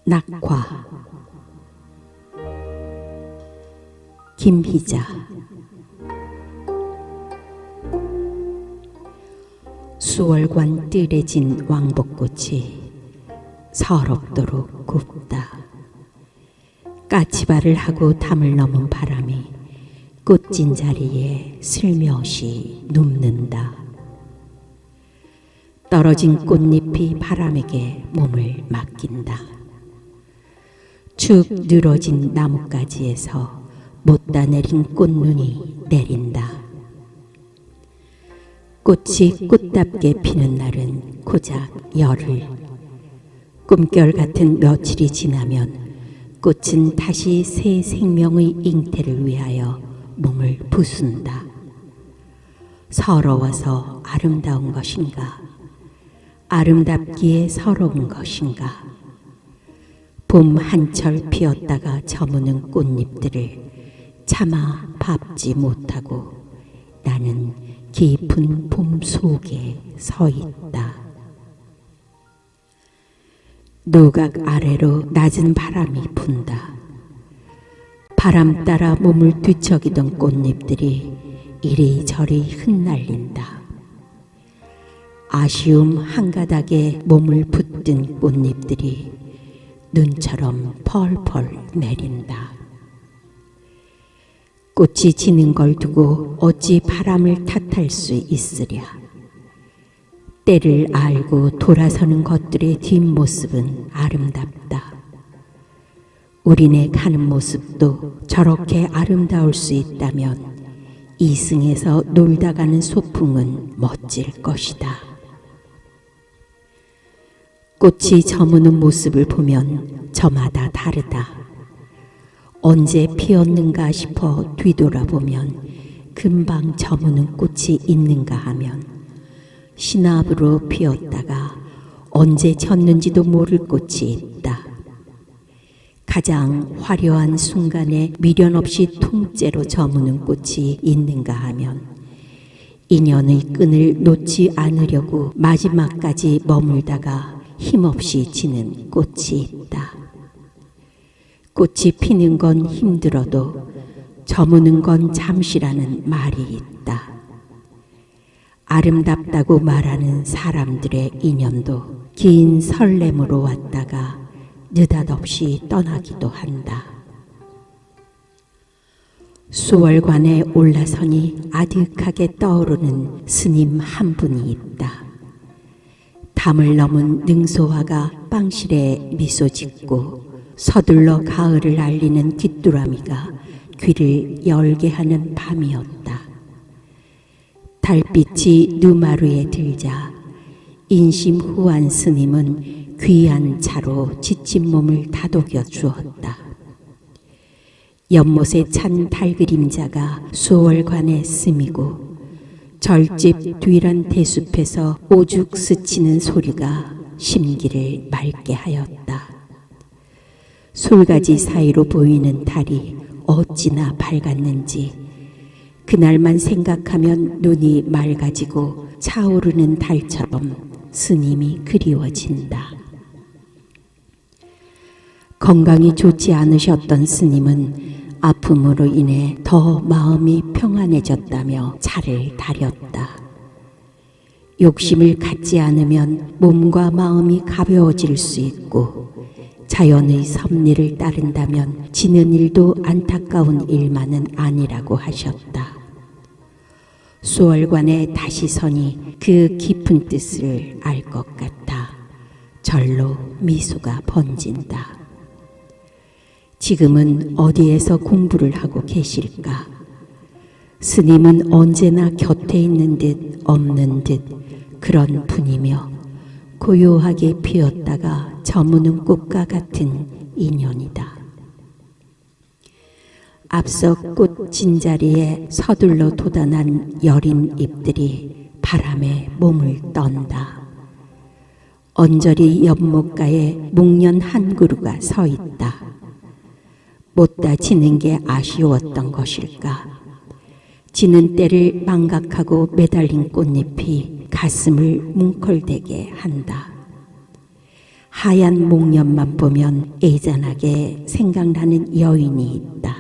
낙화. 김희자. 수월관 뜰에 진 왕복꽃이 서럽도록 굽다. 까치발을 하고 담을 넘은 바람이 꽃진 자리에 슬며시 눕는다. 떨어진 꽃잎이 바람에게 몸을 맡긴다. 축 늘어진 나뭇가지에서 못다 내린 꽃눈이 내린다. 꽃이 꽃답게 피는 날은 고작 열흘. 꿈결 같은 며칠이 지나면 꽃은 다시 새 생명의 잉태를 위하여 몸을 부순다. 서러워서 아름다운 것인가? 아름답기에 서러운 것인가? 봄 한철 피었다가 저무는 꽃잎들을 차마 밟지 못하고 나는 깊은 봄 속에 서 있다. 노각 아래로 낮은 바람이 분다. 바람 따라 몸을 뒤척이던 꽃잎들이 이리저리 흩날린다. 아쉬움 한가닥에 몸을 붙든 꽃잎들이 눈처럼 펄펄 내린다. 꽃이 지는 걸 두고 어찌 바람을 탓할 수 있으랴. 때를 알고 돌아서는 것들의 뒷모습은 아름답다. 우리네 가는 모습도 저렇게 아름다울 수 있다면 이승에서 놀다 가는 소풍은 멋질 것이다. 꽃이 저무는 모습을 보면 저마다 다르다. 언제 피었는가 싶어 뒤돌아보면 금방 저무는 꽃이 있는가 하면 신압으로 피었다가 언제 졌는지도 모를 꽃이 있다. 가장 화려한 순간에 미련 없이 통째로 저무는 꽃이 있는가 하면 인연의 끈을 놓지 않으려고 마지막까지 머물다가 힘없이 지는 꽃이 있다. 꽃이 피는 건 힘들어도 저무는 건 잠시라는 말이 있다. 아름답다고 말하는 사람들의 인연도 긴 설렘으로 왔다가 느닷없이 떠나기도 한다. 수월관에 올라서니 아득하게 떠오르는 스님 한 분이 있다. 담을 넘은 능소화가 빵실에 미소 짓고 서둘러 가을을 알리는 귀뚜라미가 귀를 열게 하는 밤이었다. 달빛이 누마루에 들자 인심후한 스님은 귀한 차로 지친 몸을 다독여 주었다. 연못에 찬 달그림자가 수월관에 스미고 절집 뒤란 대숲에서 오죽 스치는 소리가 심기를 맑게 하였다. 솔가지 사이로 보이는 달이 어찌나 밝았는지 그날만 생각하면 눈이 맑아지고 차오르는 달처럼 스님이 그리워진다. 건강이 좋지 않으셨던 스님은 아픔으로 인해 더 마음이 평안해졌다며 차를 다렸다. 욕심을 갖지 않으면 몸과 마음이 가벼워질 수 있고 자연의 섭리를 따른다면 지는 일도 안타까운 일만은 아니라고 하셨다. 수월관에 다시 서니 그 깊은 뜻을 알 것 같아 절로 미소가 번진다. 지금은 어디에서 공부를 하고 계실까? 스님은 언제나 곁에 있는 듯 없는 듯 그런 분이며 고요하게 피었다가 저무는 꽃과 같은 인연이다. 앞서 꽃 진자리에 서둘러 돋아난 여린 잎들이 바람에 몸을 떤다. 언저리 연못가에 목련 한 그루가 서 있다. 못다 지는 게 아쉬웠던 것일까? 지는 때를 망각하고 매달린 꽃잎이 가슴을 뭉클대게 한다. 하얀 목련만 보면 애잔하게 생각나는 여인이 있다.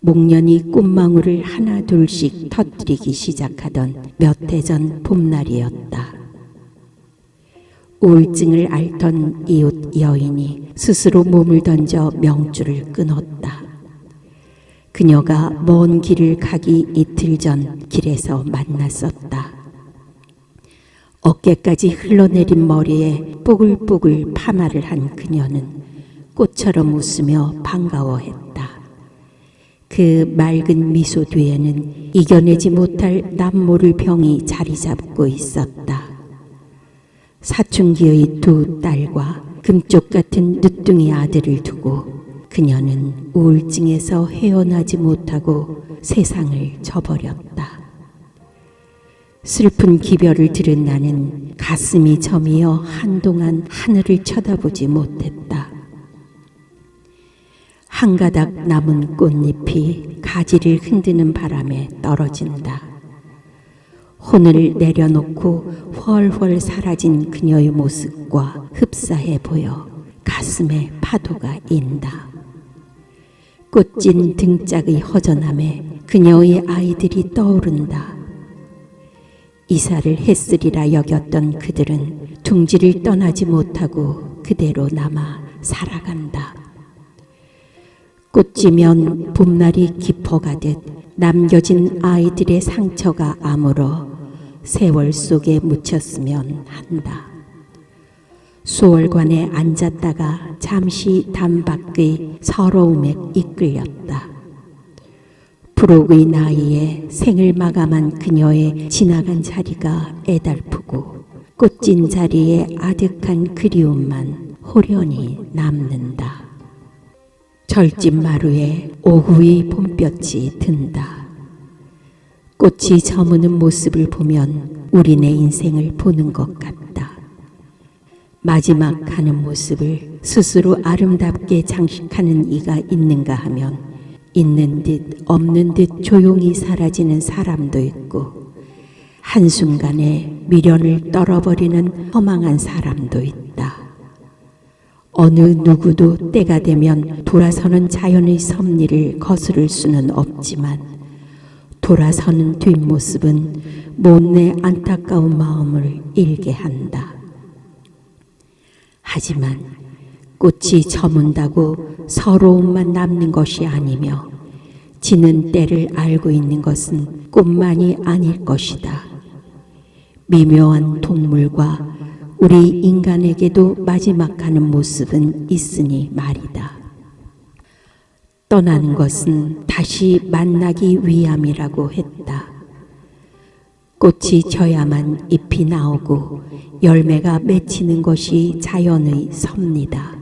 목련이 꽃망울을 하나 둘씩 터뜨리기 시작하던 몇 해 전 봄날이었다. 우울증을 앓던 이웃 여인이 스스로 몸을 던져 명줄을 끊었다. 그녀가 먼 길을 가기 이틀 전 길에서 만났었다. 어깨까지 흘러내린 머리에 뽀글뽀글 파마를 한 그녀는 꽃처럼 웃으며 반가워했다. 그 맑은 미소 뒤에는 이겨내지 못할 남모를 병이 자리 잡고 있었다. 사춘기의 두 딸과 금쪽 같은 늦둥이 아들을 두고 그녀는 우울증에서 헤어나지 못하고 세상을 저버렸다. 슬픈 기별을 들은 나는 가슴이 저미어 한동안 하늘을 쳐다보지 못했다. 한 가닥 남은 꽃잎이 가지를 흔드는 바람에 떨어진다. 혼을 내려놓고 훨훨 사라진 그녀의 모습과 흡사해 보여 가슴에 파도가 인다. 꽃진 등짝의 허전함에 그녀의 아이들이 떠오른다. 이사를 했으리라 여겼던 그들은 둥지를 떠나지 못하고 그대로 남아 살아간다. 꽃지면 봄날이 깊어가듯 남겨진 아이들의 상처가 아물어 세월 속에 묻혔으면 한다. 수월관에 앉았다가 잠시 담 밖의 서러움에 이끌렸다. 부록의 나이에 생을 마감한 그녀의 지나간 자리가 애달프고 꽃진 자리에 아득한 그리움만 호련히 남는다. 절집 마루에 오후의 봄볕이 든다. 꽃이 저무는 모습을 보면 우리네 인생을 보는 것 같다. 마지막 가는 모습을 스스로 아름답게 장식하는 이가 있는가 하면 있는 듯 없는 듯 조용히 사라지는 사람도 있고 한순간에 미련을 떨어버리는 허망한 사람도 있다. 어느 누구도 때가 되면 돌아서는 자연의 섭리를 거스를 수는 없지만 돌아서는 뒷모습은 못내 안타까운 마음을 일게 한다. 하지만 꽃이 저문다고 서러움만 남는 것이 아니며 지는 때를 알고 있는 것은 꽃만이 아닐 것이다. 미묘한 동물과 우리 인간에게도 마지막 가는 모습은 있으니 말이다. 떠나는 것은 다시 만나기 위함이라고 했다. 꽃이 져야만 잎이 나오고 열매가 맺히는 것이 자연의 섭리다.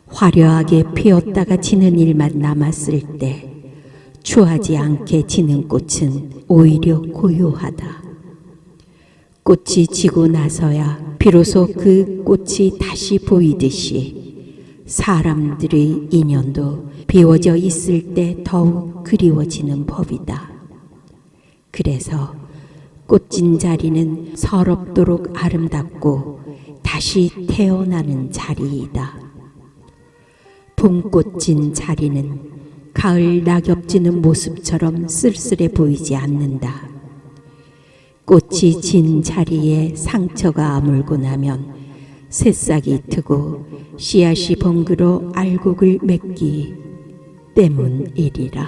화려하게 피었다가 지는 일만 남았을 때 추하지 않게 지는 꽃은 오히려 고요하다. 꽃이 지고 나서야 비로소 그 꽃이 다시 보이듯이 사람들의 인연도 비워져 있을 때 더욱 그리워지는 법이다. 그래서 꽃진 자리는 서럽도록 아름답고 다시 태어나는 자리이다. 봄꽃진 자리는 가을 낙엽 지는 모습처럼 쓸쓸해 보이지 않는다. 꽃이 진 자리에 상처가 아물고 나면 새싹이 트고 씨앗이 번글어 알곡을 맺기 때문이리라.